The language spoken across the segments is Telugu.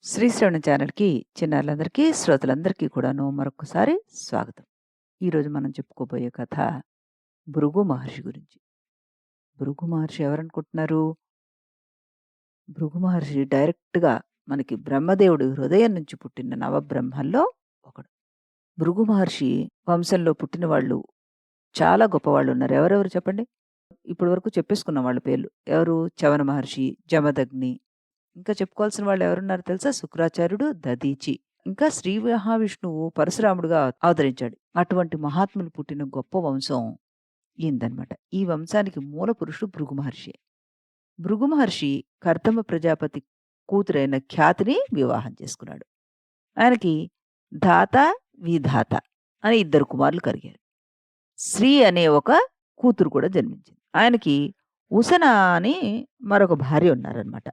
శ్రీశ్రవణ ఛానల్‌కి చిన్నారులందరికీ, శ్రోతలందరికీ కూడాను మరొక్కసారి స్వాగతం. ఈరోజు మనం చెప్పుకోబోయే కథ భృగు మహర్షి గురించి. భృగు మహర్షి ఎవరనుకుంటున్నారు? భృగు మహర్షి డైరెక్ట్‌గా మనకి బ్రహ్మదేవుడి హృదయం నుంచి పుట్టిన నవబ్రహ్మల్లో ఒకడు. భృగు మహర్షి వంశంలో పుట్టిన వాళ్ళు చాలా గొప్పవాళ్ళున్నారు. ఎవరెవరు చెప్పండి? ఇప్పటి వరకు చెప్పేసుకున్నాం వాళ్ళ పేర్లు. ఎవరు? చవన మహర్షి, జమదగ్ని, ఇంకా చెప్పుకోవాల్సిన వాళ్ళు ఎవరున్నారు తెలుసా? శుక్రాచార్యుడు, దధీచి. ఇంకా శ్రీ మహావిష్ణువు పరశురాముడుగా అవతరించాడు. అటువంటి మహాత్ములు పుట్టిన గొప్ప వంశం ఈయనదనమాట. ఈ వంశానికి మూల పురుషుడు భృగు మహర్షి. భృగు మహర్షి కర్దమ ప్రజాపతి కూతురైన ఖ్యాతిని వివాహం చేసుకున్నాడు. ఆయనకి ధాత, విధాత అని ఇద్దరు కుమారులు కలిగారు. శ్రీ అనే ఒక కూతురు కూడా జన్మించింది. ఆయనకి ఉసన అని మరొక భార్య ఉన్నారనమాట.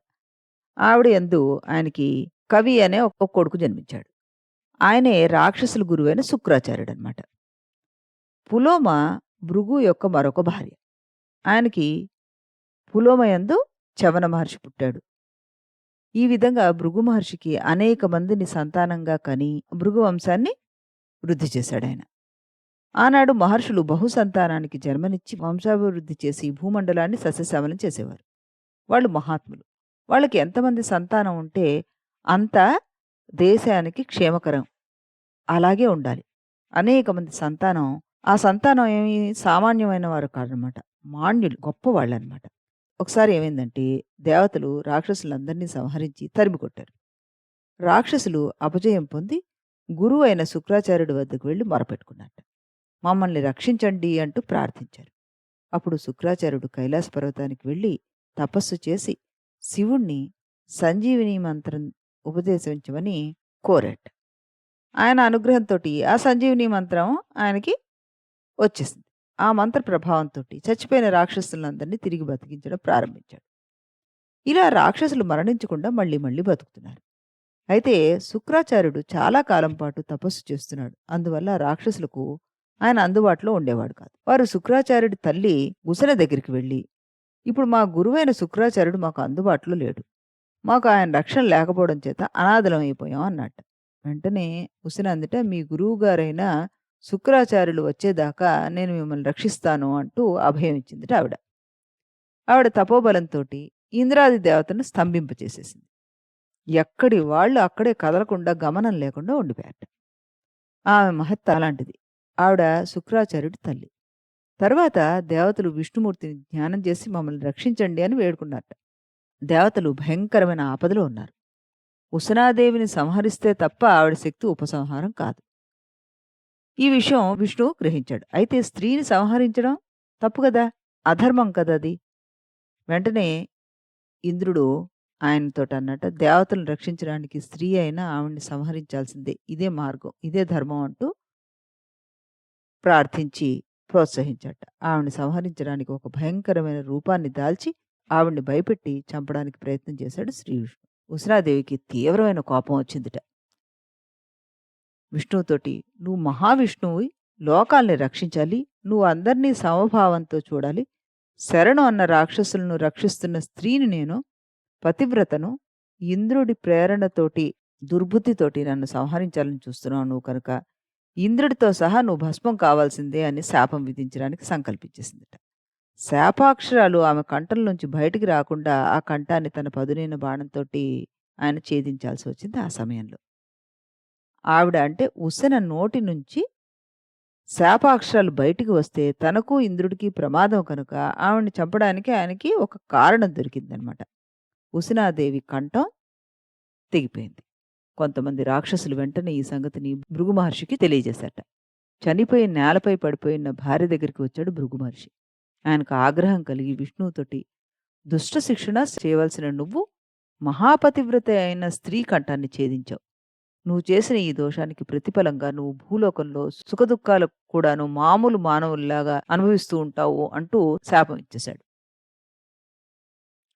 ఆవిడ యందు ఆయనకి కవి అనే ఒక కొడుకు జన్మించాడు. ఆయనే రాక్షసుల గురువైన శుక్రాచార్యుడనమాట. పులోమ భృగు యొక్క మరొక భార్య. ఆయనకి పులోమ యందు చవన మహర్షి పుట్టాడు. ఈ విధంగా భృగు మహర్షికి అనేక మందిని సంతానంగా కని భృగు వంశాన్ని వృద్ధి చేశాడాయన. ఆనాడు మహర్షులు బహుసంతానానికి జన్మనిచ్చి వంశాభివృద్ధి చేసి భూమండలాన్ని సస్యశ్యామలం చేసేవారు. వాళ్ళు మహాత్ములు. వాళ్ళకి ఎంతమంది సంతానం ఉంటే అంత దేశానికి క్షేమకరం. అలాగే ఉండాలి. అనేక మంది సంతానం, ఆ సంతానం ఏమి సామాన్యమైన వారు కాదనమాట. మాన్యులు, గొప్పవాళ్ళనమాట. ఒకసారి ఏమైందంటే దేవతలు రాక్షసులందరినీ సంహరించి తరిమికొట్టారు. రాక్షసులు అపజయం పొంది గురువైన శుక్రాచార్యుడి వద్దకు వెళ్లి మొరపెట్టుకున్నట్ట. మమ్మల్ని రక్షించండి అంటూ ప్రార్థించారు. అప్పుడు శుక్రాచార్యుడు కైలాస పర్వతానికి వెళ్లి తపస్సు చేసి శివుణ్ణి సంజీవిని మంత్రం ఉపదేశించమని కోరాట. ఆయన అనుగ్రహంతోటి ఆ సంజీవిని మంత్రం ఆయనకి వచ్చేసింది. ఆ మంత్ర ప్రభావంతోటి చచ్చిపోయిన రాక్షసులందరినీ తిరిగి బతికించడం ప్రారంభించాడు. ఇలా రాక్షసులు మరణించకుండా మళ్ళీ మళ్ళీ బతుకుతున్నారు. అయితే శుక్రాచార్యుడు చాలా కాలం పాటు తపస్సు చేస్తున్నాడు. అందువల్ల రాక్షసులకు ఆయన అందుబాటులో ఉండేవాడు కాదు. వారు శుక్రాచార్యుడి తల్లి ఉసన దగ్గరికి వెళ్ళి, ఇప్పుడు మా గురువైన శుక్రాచార్యుడు మాకు అందుబాటులో లేడు. మాకు ఆయన రక్షణ లేకపోవడం చేత అనాథలం అయిపోయాం అన్నట్టు. వెంటనే ఉసిన అందుట, మీ గురువు గారైన శుక్రాచార్యులు వచ్చేదాకా నేను మిమ్మల్ని రక్షిస్తాను అంటూ అభయం ఇచ్చిందిట ఆవిడ. ఆవిడ తపోబలంతో ఇంద్రాది దేవతను స్తంభింపచేసేసింది. ఎక్కడి వాళ్ళు అక్కడే కదలకుండా గమనం లేకుండా ఉండిపోయారట. ఆమె మహత్త అలాంటిది. ఆవిడ శుక్రాచార్యుడి తల్లి. తర్వాత దేవతలు విష్ణుమూర్తిని ధ్యానం చేసి మమ్మల్ని రక్షించండి అని వేడుకున్నారట. దేవతలు భయంకరమైన ఆపదలో ఉన్నారు. ఉసనాదేవిని సంహరిస్తే తప్ప ఆవిడ శక్తి ఉపసంహారం కాదు. ఈ విషయం విష్ణువు గ్రహించాడు. అయితే స్త్రీని సంహరించడం తప్పు కదా, అధర్మం కదా అది. వెంటనే ఇంద్రుడు ఆయనతోటి అన్నట్ట, దేవతలను రక్షించడానికి స్త్రీ అయినా ఆవిడ్ని సంహరించాల్సిందే, ఇదే మార్గం, ఇదే ధర్మం అంటూ ప్రార్థించి ప్రోత్సహించాట. ఆవిడ్ని సంహరించడానికి ఒక భయంకరమైన రూపాన్ని దాల్చి ఆవిడ్ని భయపెట్టి చంపడానికి ప్రయత్నం చేశాడు శ్రీ విష్ణు. ఉసరాదేవికి తీవ్రమైన కోపం వచ్చిందిట. విష్ణువుతోటి, నువ్వు మహావిష్ణువు, లోకాల్ని రక్షించాలి, నువ్వు అందరినీ సమభావంతో చూడాలి, శరణు అన్న రాక్షసులను రక్షిస్తున్న స్త్రీని నేను, పతివ్రతను, ఇంద్రుడి ప్రేరణతోటి దుర్బుద్ధితోటి నన్ను సంహరించాలని చూస్తున్నావు నువ్వు కనుక ఇంద్రుడితో సహా నువ్వు భస్మం కావాల్సిందే అని శాపం విధించడానికి సంకల్పించేసిందట. శాపాక్షరాలు ఆమె కంఠం నుంచి బయటికి రాకుండా ఆ కంఠాన్ని తన పదునైన బాణంతోటి ఆయన ఛేదించాల్సి వచ్చింది. ఆ సమయంలో ఆవిడ అంటే ఉసెన నోటి నుంచి శాపాక్షరాలు బయటికి వస్తే తనకు ఇంద్రుడికి ప్రమాదం కనుక ఆవిడ్ని చంపడానికి ఆయనకి ఒక కారణం దొరికిందనమాట. ఉసనాదేవి కంఠం తెగిపోయింది. కొంతమంది రాక్షసులు వెంటనే ఈ సంగతిని భృగు మహర్షికి తెలియజేశారట. చనిపోయి నేలపై పడిపోయిన భార్య దగ్గరికి వచ్చాడు భృగు మహర్షి. ఆయనకు ఆగ్రహం కలిగి విష్ణువుతోటి, దుష్ట శిక్షణ చేయవలసిన నువ్వు మహాపతివ్రత అయిన స్త్రీ కంఠాన్ని ఛేదించావు. నువ్వు చేసిన ఈ దోషానికి ప్రతిఫలంగా నువ్వు భూలోకంలో సుఖదుఖాలు కూడాను మామూలు మానవుల్లాగా అనుభవిస్తూ ఉంటావు అంటూ శాపం ఇచ్చేశాడు.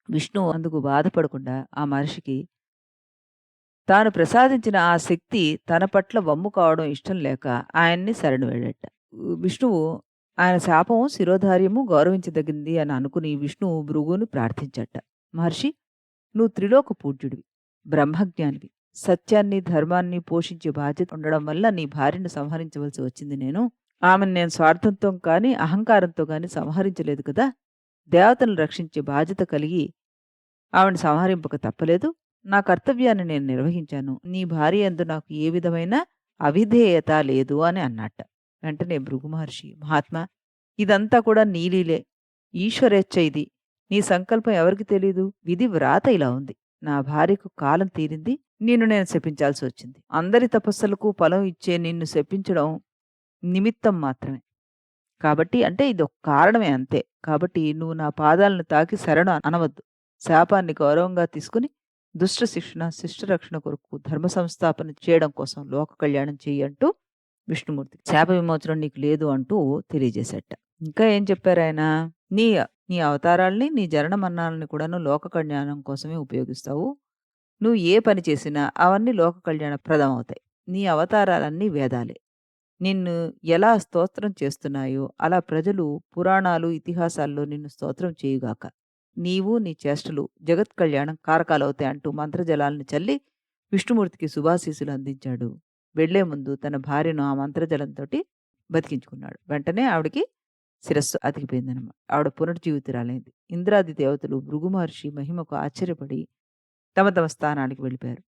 విష్ణువు అందుకు బాధపడకుండా ఆ మహర్షికి తాను ప్రసాదించిన ఆ శక్తి తన పట్ల వమ్ము కావడం ఇష్టం లేక ఆయన్ని శరణు వేడట. విష్ణువు ఆయన శాపం శిరోధార్యము గౌరవించదగింది అని అనుకుని విష్ణువు భృగువును ప్రార్థించట. మహర్షి, నువ్వు త్రిలోక పూజ్యుడివి, బ్రహ్మజ్ఞానివి, సత్యాన్ని, ధర్మాన్ని పోషించే బాధ్యత ఉండడం వల్ల నీ భార్యను సంహరించవలసి వచ్చింది నేను. ఆమెను నేను స్వార్థంతో కానీ, అహంకారంతో గాని సంహరించలేదు కదా! దేవతలను రక్షించే బాధ్యత కలిగి ఆవిడని సంహరింపక తప్పలేదు. నా కర్తవ్యాన్ని నేను నిర్వహించాను. నీ భార్య యందు నాకు ఏ విధమైన అవిధేయత లేదు అని అన్నట్ట. వెంటనే భృగు మహర్షి, మహాత్మా, ఇదంతా కూడా నీ లీలే. ఈశ్వరేచ్ఛ ఇది. నీ సంకల్పం ఎవరికి తెలీదు? విధి వ్రాత ఇలా ఉంది. నా భార్యకు కాలం తీరింది. నిన్ను నేను శపించాల్సి వచ్చింది. అందరి తపస్సులకు ఫలం ఇచ్చే నిన్ను శపించడం నిమిత్తం మాత్రమే. కాబట్టి అంటే ఇదొక కారణమే అంతే. కాబట్టి నువ్వు నా పాదాలను తాకి శరణు అనవద్దు. శాపాన్ని గౌరవంగా తీసుకొని దుష్ట శిక్షణ, శిష్ట రక్షణ కొరకు ధర్మ సంస్థాపన చేయడం కోసం లోక కళ్యాణం చెయ్యి అంటూ విష్ణుమూర్తి శాప విమోచనం నీకు లేదు అంటూ తెలియజేశాట. ఇంకా ఏం చెప్పారాయన? నీ నీ అవతారాల్ని, నీ జనన మరణాలని కూడాను లోక కళ్యాణం కోసమే ఉపయోగిస్తావు. నువ్వు ఏ పని చేసినా అవన్నీ లోక కళ్యాణ ప్రదమవుతాయి. నీ అవతారాలన్నీ వేదాలే. నిన్ను ఎలా స్తోత్రం చేస్తున్నాయో అలా ప్రజలు పురాణాలు, ఇతిహాసాల్లో నిన్ను స్తోత్రం చేయుగాక. నీవు నీ చేష్టలు జగత్ కళ్యాణం కారకాలవుతాయి అంటూ మంత్రజలాలను చల్లి విష్ణుమూర్తికి శుభాశీస్సులు అందించాడు. వెళ్లే ముందు తన భార్యను ఆ మంత్రజలంతోటి బతికించుకున్నాడు. వెంటనే ఆవిడకి శిరస్సు అతికిపోయిందనమాట. ఆవిడ పునర్జీవితురాలైంది. ఇంద్రాది దేవతలు భృగు మహర్షి మహిమకు ఆశ్చర్యపడి తమ తమ స్థానానికి వెళ్ళిపోయారు.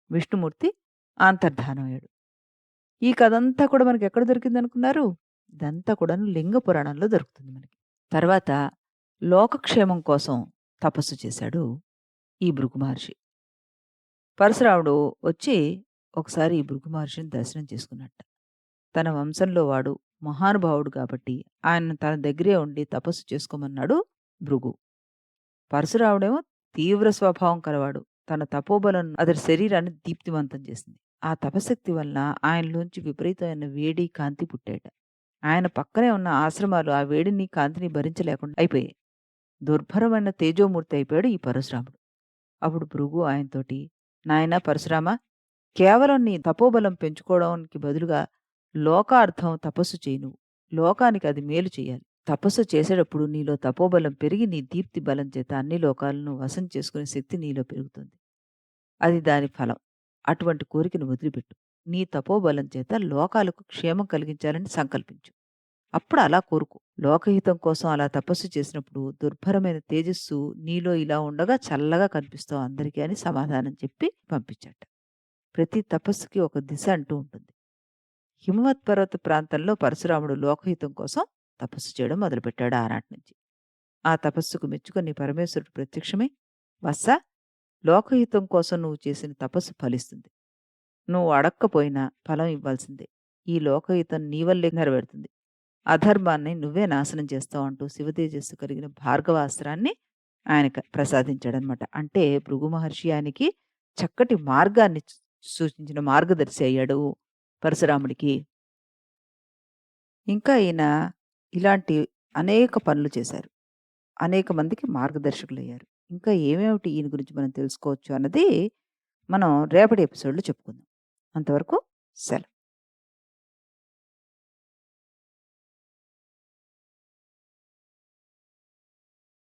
విష్ణుమూర్తి అంతర్ధానమయ్యాడు. ఈ కథంతా కూడా మనకెక్కడ దొరికిందనుకున్నారు? ఇదంతా కూడాను లింగ పురాణంలో దొరుకుతుంది మనకి. తర్వాత లోకక్షేమం కోసం తపస్సు చేశాడు ఈ భృగు మహర్షి. పరశురాముడు వచ్చి ఒకసారి ఈ భృగు మహర్షిని దర్శనం చేసుకున్నట్ట. తన వంశంలో వాడు మహానుభావుడు కాబట్టి ఆయనను తన దగ్గరే ఉండి తపస్సు చేసుకోమన్నాడు భృగు. పరశురాముడేమో తీవ్ర స్వభావం కలవాడు. తన తపోబలం అతడి శరీరాన్ని దీప్తివంతం చేసింది. ఆ తపశక్తి వలన ఆయనలోంచి విపరీతమైన వేడి, కాంతి పుట్టాయట. ఆయన పక్కనే ఉన్న ఆశ్రమాలు ఆ వేడిని, కాంతిని భరించలేకుండా అయిపోయాయి. దుర్భరమైన తేజోమూర్తి అయిపోయాడు ఈ పరశురాముడు. అప్పుడు భృగు ఆయనతోటి, నాయనా పరశురామా, కేవలం నీ తపోబలం పెంచుకోవడానికి బదులుగా లోకార్థం తపస్సు చేయి నువ్వు. లోకానికి అది మేలు చేయాలి. తపస్సు చేసేటప్పుడు నీలో తపోబలం పెరిగి నీ దీప్తి బలం చేత అన్ని లోకాలను వశం చేసుకునే శక్తి నీలో పెరుగుతుంది. అది దాని ఫలం. అటువంటి కోరికను వదిలిపెట్టు. నీ తపోబలం చేత లోకాలకు క్షేమం కలిగించాలని సంకల్పించు. అప్పుడు అలా కోరుకో. లోకహితం కోసం అలా తపస్సు చేసినప్పుడు దుర్భరమైన తేజస్సు నీలో ఇలా ఉండగా చల్లగా కనిపిస్తావు అందరికీ అని సమాధానం చెప్పి పంపించాట. ప్రతి తపస్సుకి ఒక దిశ అంటూ ఉంటుంది. హిమవత్ పర్వత ప్రాంతంలో పరశురాముడు లోకహితం కోసం తపస్సు చేయడం మొదలుపెట్టాడు ఆనాటి నుంచి. ఆ తపస్సుకు మెచ్చుకొని పరమేశ్వరుడు ప్రత్యక్షమై, వత్సా, లోకహితం కోసం నువ్వు చేసిన తపస్సు ఫలిస్తుంది. నువ్వు అడక్కపోయినా ఫలం ఇవ్వాల్సిందే. ఈ లోకహితం నీ వల్లే నెరవేరుతుంది. అధర్మాన్ని నువ్వే నాశనం చేస్తావు అంటూ శివతేజస్సు కలిగిన భార్గవాస్త్రాన్ని ఆయనకు ప్రసాదించాడనమాట. అంటే భృగు మహర్షి ఆయనకి చక్కటి మార్గాన్ని సూచించిన మార్గదర్శి అయ్యాడు పరశురాముడికి. ఇంకా ఈయన ఇలాంటి అనేక పనులు చేశారు. అనేక మందికి మార్గదర్శకులయ్యారు. ఇంకా ఏమేమిటి ఈయన గురించి మనం తెలుసుకోవచ్చు అన్నది మనం రేపటి ఎపిసోడ్‌లో చెప్పుకుందాం. అంతవరకు సెలవు.